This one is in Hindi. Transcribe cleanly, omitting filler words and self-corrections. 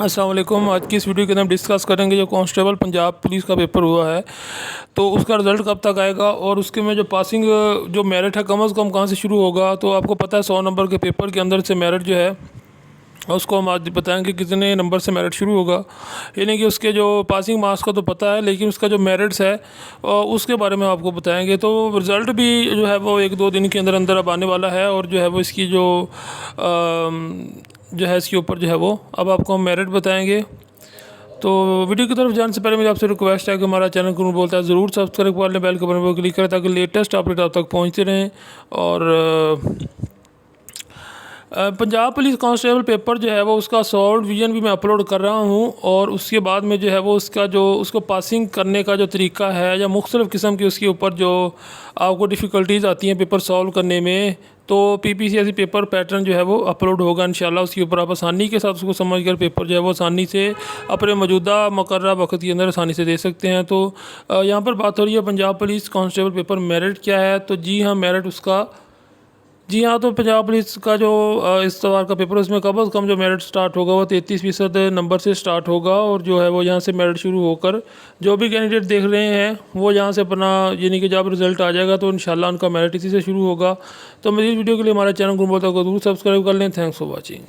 अस्सलाम वालेकुम। आज की इस वीडियो के अंदर हम डिस्कस करेंगे जो कांस्टेबल पंजाब पुलिस का पेपर हुआ है तो उसका रिज़ल्ट कब तक आएगा और उसके में जो पासिंग जो मेरिट है कम से कम कहाँ से शुरू होगा। तो आपको पता है 100 नंबर के पेपर के अंदर से मेरिट जो है उसको हम आज बताएंगे कितने नंबर से मेरिट शुरू होगा। यानी कि उसके जो पासिंग मार्क्स का तो पता है, लेकिन उसका जो मेरिट्स है उसके बारे में आपको बताएंगे। तो रिज़ल्ट भी जो है वो 1-2 दिन के अंदर अंदर अब आने वाला है और जो है वो इसकी जो है इसके ऊपर जो है वो अब आपको हम मेरिट बताएंगे। तो वीडियो की तरफ जाने से पहले मेरी आपसे रिक्वेस्ट है कि हमारा चैनल को बोलता है ज़रूर सब्सक्राइब कर लें, बेल के बटन पर क्लिक करें ताकि लेटेस्ट अपडेट आप तक पहुंचते रहें। और पंजाब पुलिस कांस्टेबल पेपर जो है वो उसका सॉल्व विजन भी मैं अपलोड कर रहा हूँ और उसके बाद में जो है वो उसका जो उसको पासिंग करने का जो तरीका है या मुख्तलिफ़ किस्म के उसके ऊपर जो आपको डिफ़िकल्टीज़ आती हैं पेपर सॉल्व करने में, तो PPCSE पेपर पैटर्न जो है वो अपलोड होगा इंशाल्लाह। उसके ऊपर आप आसानी के साथ उसको समझ कर पेपर जो है वो आसानी से अपने मौजूदा मुकर्रर वक्त के अंदर आसानी से दे सकते हैं। तो यहाँ पर बात हो रही है Punjab police constable paper merit क्या है। तो जी हाँ, मेरिट उसका जी हाँ, तो पंजाब पुलिस का जो इस बार का पेपर उसमें कम से कम जो मेरिट स्टार्ट होगा वो 33% नंबर से स्टार्ट होगा और जो है वो यहाँ से मेरिट शुरू होकर जो भी कैंडिडेट देख रहे हैं वो यहाँ से अपना यानी कि जब रिजल्ट आ जाएगा तो इंशाल्लाह उनका मेरिट इसी से शुरू होगा। तो मज़ीद वीडियो के लिए हमारे चैनल को बहुत ज़रूर सब्सक्राइब कर लें। Thanks for watching.